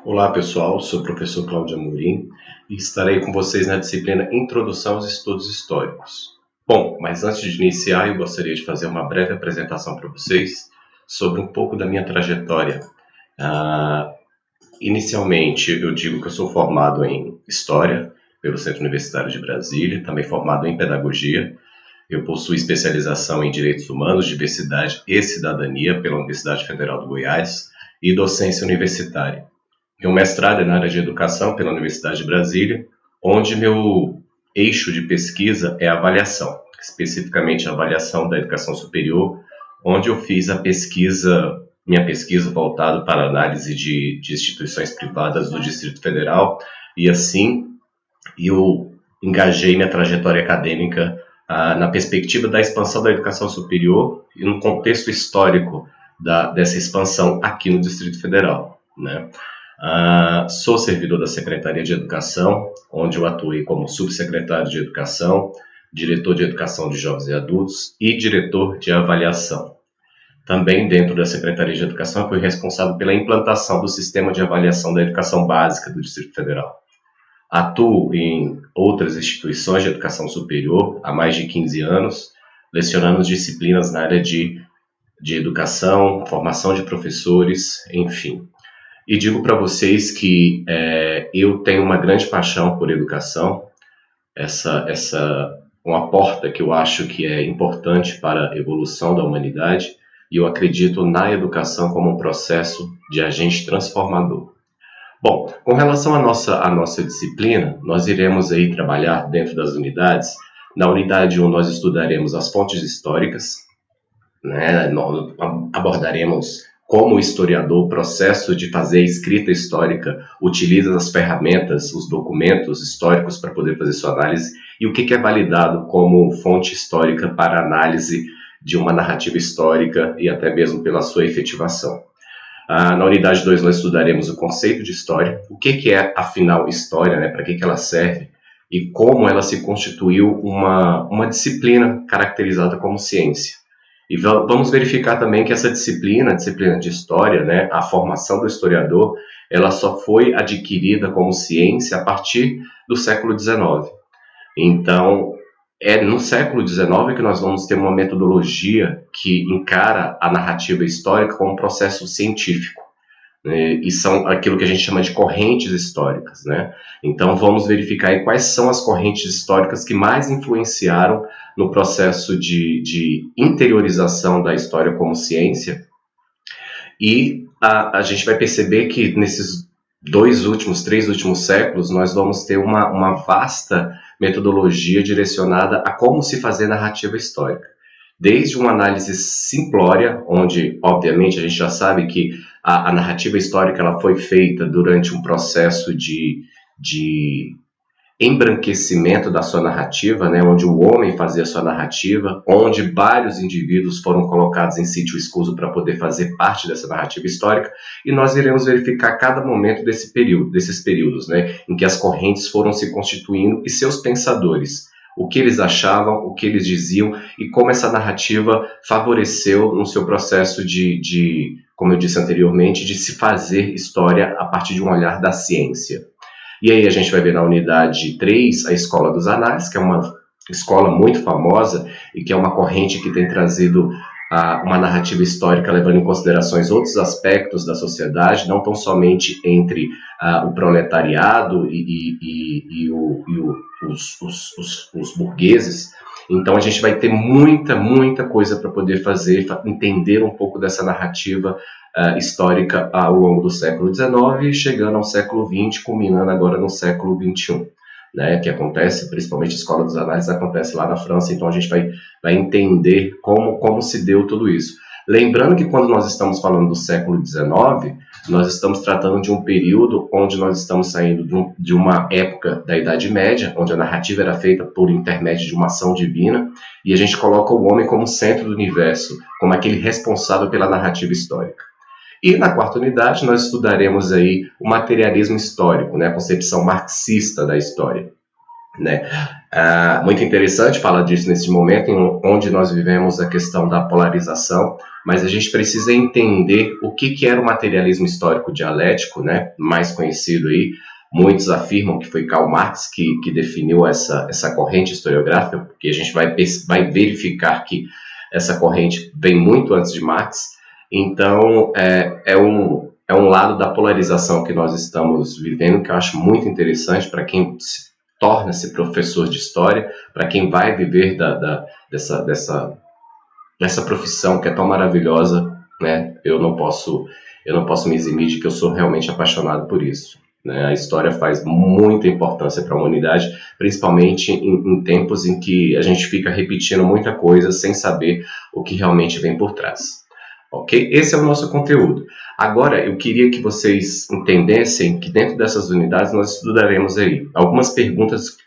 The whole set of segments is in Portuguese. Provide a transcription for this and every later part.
Olá pessoal, sou o professor Cláudio Amorim e estarei com vocês na disciplina Introdução aos Estudos Históricos. Bom, mas antes de iniciar eu gostaria de fazer uma breve apresentação para vocês sobre um pouco da minha trajetória. Inicialmente eu digo que eu sou formado em História pelo Centro Universitário de Brasília, também formado em Pedagogia. Eu possuo especialização em Direitos Humanos, Diversidade e Cidadania pela Universidade Federal do Goiás e Docência Universitária. Meu mestrado é na área de Educação pela Universidade de Brasília, onde meu eixo de pesquisa é a avaliação, especificamente a avaliação da educação superior, onde eu fiz minha pesquisa voltada para a análise de instituições privadas do Distrito Federal, e assim eu engajei minha trajetória acadêmica na perspectiva da expansão da educação superior e no contexto histórico dessa expansão aqui no Distrito Federal, né? Sou servidor da Secretaria de Educação, onde eu atuei como subsecretário de Educação, diretor de Educação de Jovens e Adultos e diretor de Avaliação. Também dentro da Secretaria de Educação fui responsável pela implantação do Sistema de Avaliação da Educação Básica do Distrito Federal. Atuo em outras instituições de educação superior há mais de 15 anos, lecionando disciplinas na área de educação, formação de professores, enfim. E digo para vocês que eu tenho uma grande paixão por educação, uma porta que eu acho que é importante para a evolução da humanidade, e eu acredito na educação como um processo de agente transformador. Bom, com relação à nossa disciplina, nós iremos aí trabalhar dentro das unidades. Na unidade 1 nós estudaremos as fontes históricas, né? Nós abordaremos como o historiador, o processo de fazer escrita histórica, utiliza as ferramentas, os documentos históricos para poder fazer sua análise, e o que é validado como fonte histórica para análise de uma narrativa histórica e até mesmo pela sua efetivação. Na unidade 2 nós estudaremos o conceito de história, o que é afinal história, né? Para que ela serve e como ela se constituiu uma disciplina caracterizada como ciência. E vamos verificar também que essa disciplina, a disciplina de história, né, a formação do historiador, ela só foi adquirida como ciência a partir do século XIX. Então, é no século XIX que nós vamos ter uma metodologia que encara a narrativa histórica como um processo científico, né, e são aquilo que a gente chama de correntes históricas, né? Então, vamos verificar aí quais são as correntes históricas que mais influenciaram no processo de interiorização da história como ciência, e a gente vai perceber que nesses três últimos séculos, nós vamos ter uma vasta metodologia direcionada a como se fazer narrativa histórica. Desde uma análise simplória, onde, obviamente, a gente já sabe que a narrativa histórica ela foi feita durante um processo de embranquecimento da sua narrativa, né, onde o homem fazia a sua narrativa, onde vários indivíduos foram colocados em sítio escuso para poder fazer parte dessa narrativa histórica, e nós iremos verificar cada momento desses períodos, né, em que as correntes foram se constituindo e seus pensadores, o que eles achavam, o que eles diziam e como essa narrativa favoreceu no seu processo como eu disse anteriormente, de se fazer história a partir de um olhar da ciência. E aí a gente vai ver na unidade 3 a Escola dos Análises, que é uma escola muito famosa e que é uma corrente que tem trazido uma narrativa histórica levando em considerações outros aspectos da sociedade, não tão somente entre o proletariado e os burgueses. Então a gente vai ter muita coisa para poder fazer, entender um pouco dessa narrativa histórica ao longo do século XIX, chegando ao século XX, culminando agora no século XXI, né, que acontece, principalmente a Escola dos Análises acontece lá na França, então a gente vai entender como se deu tudo isso. Lembrando que quando nós estamos falando do século XIX, nós estamos tratando de um período onde nós estamos saindo de uma época da Idade Média, onde a narrativa era feita por intermédio de uma ação divina, e a gente coloca o homem como centro do universo, como aquele responsável pela narrativa histórica. E na quarta unidade nós estudaremos aí o materialismo histórico, né, a concepção marxista da história. né? Muito interessante falar disso nesse momento, onde nós vivemos a questão da polarização, mas a gente precisa entender o que era o materialismo histórico dialético, né? Mais conhecido aí. Muitos afirmam que foi Karl Marx que definiu essa corrente historiográfica, porque a gente vai verificar que essa corrente vem muito antes de Marx. Então, é um lado da polarização que nós estamos vivendo, que eu acho muito interessante para quem torna-se professor de história, para quem vai viver dessa profissão que é tão maravilhosa, né? Eu não posso me eximir de que eu sou realmente apaixonado por isso, né? A história faz muita importância para a humanidade, principalmente em tempos em que a gente fica repetindo muita coisa sem saber o que realmente vem por trás. Ok? Esse é o nosso conteúdo. Agora, eu queria que vocês entendessem que dentro dessas unidades nós estudaremos aí algumas perguntas que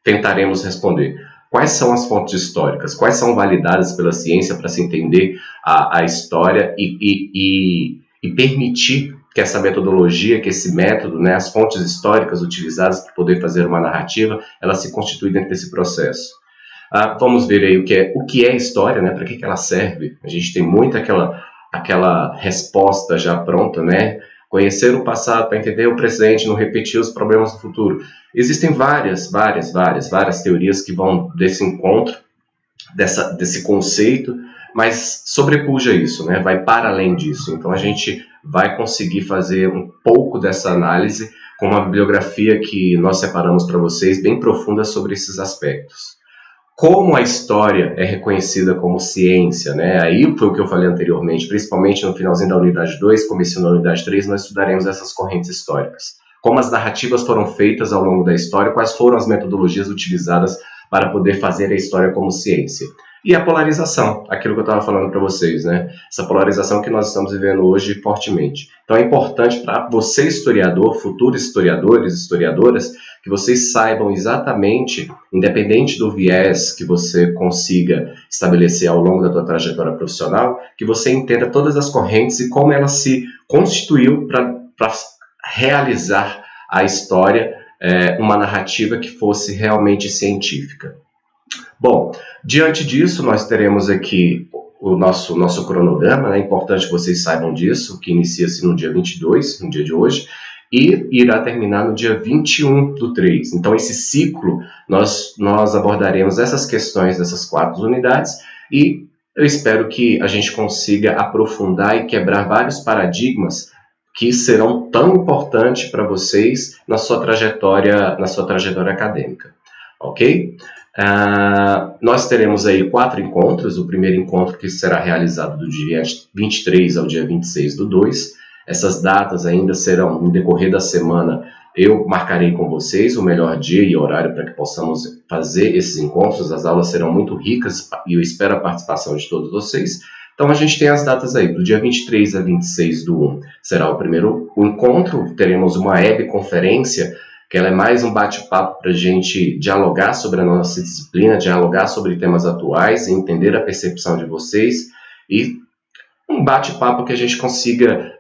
tentaremos responder. Quais são as fontes históricas? Quais são validadas pela ciência para se entender a história e permitir que essa metodologia, que esse método, né, as fontes históricas utilizadas para poder fazer uma narrativa, ela se constitui dentro desse processo. Vamos ver aí o que é história, né? Para que ela serve? A gente tem muito aquela resposta já pronta, né? Conhecer o passado para entender o presente, não repetir os problemas do futuro. Existem várias teorias que vão desse encontro, desse conceito, mas sobrepuja isso, né? Vai para além disso. Então a gente vai conseguir fazer um pouco dessa análise com uma bibliografia que nós separamos para vocês, bem profunda sobre esses aspectos. Como a história é reconhecida como ciência, né? Aí foi o que eu falei anteriormente, principalmente no finalzinho da unidade 2, comecinho da unidade 3, nós estudaremos essas correntes históricas. Como as narrativas foram feitas ao longo da história, quais foram as metodologias utilizadas para poder fazer a história como ciência. E a polarização, aquilo que eu estava falando para vocês, né? Essa polarização que nós estamos vivendo hoje fortemente. Então é importante para você, historiador, futuros historiadores, historiadoras, que vocês saibam exatamente, independente do viés que você consiga estabelecer ao longo da tua trajetória profissional, que você entenda todas as correntes e como ela se constituiu para realizar a história, uma narrativa que fosse realmente científica. Bom, diante disso, nós teremos aqui o nosso cronograma, né? É importante que vocês saibam disso, que inicia-se no dia 22, no dia de hoje, e irá terminar no dia 21/3. Então, esse ciclo, nós abordaremos essas questões dessas 4 unidades e eu espero que a gente consiga aprofundar e quebrar vários paradigmas que serão tão importantes para vocês na sua trajetória acadêmica. Ok? Nós teremos aí 4 encontros. O primeiro encontro que será realizado do dia 23 ao dia 26/2. Essas datas ainda serão, no decorrer da semana, eu marcarei com vocês o melhor dia e horário para que possamos fazer esses encontros. As aulas serão muito ricas e eu espero a participação de todos vocês. Então a gente tem as datas aí, do dia 23 a 26/1 será o primeiro encontro, teremos uma webconferência, que ela é mais um bate-papo para a gente dialogar sobre a nossa disciplina, dialogar sobre temas atuais, entender a percepção de vocês e um bate-papo que a gente consiga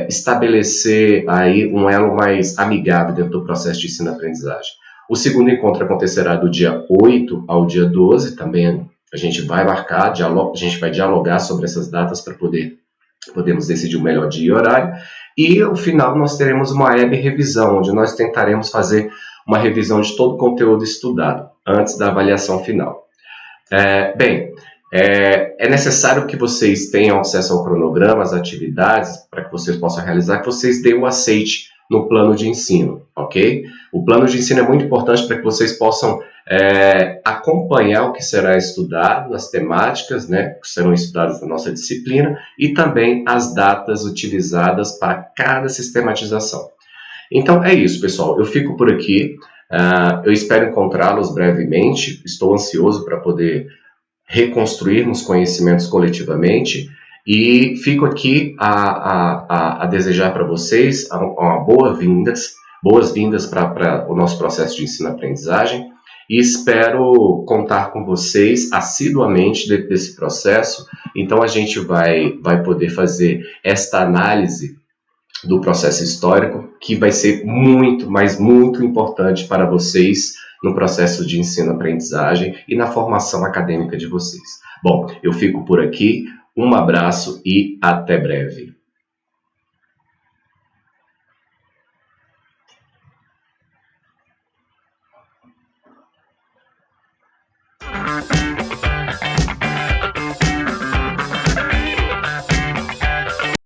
estabelecer aí um elo mais amigável dentro do processo de ensino-aprendizagem. O segundo encontro acontecerá do dia 8 ao dia 12, também a gente vai marcar, a gente vai dialogar sobre essas datas para podermos decidir o melhor dia e horário. E no final nós teremos uma web revisão, onde nós tentaremos fazer uma revisão de todo o conteúdo estudado, antes da avaliação final. É necessário que vocês tenham acesso ao cronograma, às atividades, para que vocês possam realizar, que vocês deem o aceite no plano de ensino, ok? O plano de ensino é muito importante para que vocês possam acompanhar o que será estudado, as temáticas, né, que serão estudadas na nossa disciplina, e também as datas utilizadas para cada sistematização. Então é isso, pessoal. Eu fico por aqui. Eu espero encontrá-los brevemente. Estou ansioso para poder reconstruirmos conhecimentos coletivamente e fico aqui a desejar para vocês uma boas-vindas para o nosso processo de ensino-aprendizagem e espero contar com vocês assiduamente dentro desse processo. Então a gente vai poder fazer esta análise do processo histórico, que vai ser muito, mas muito importante para vocês no processo de ensino-aprendizagem e na formação acadêmica de vocês. Bom, eu fico por aqui, um abraço e até breve.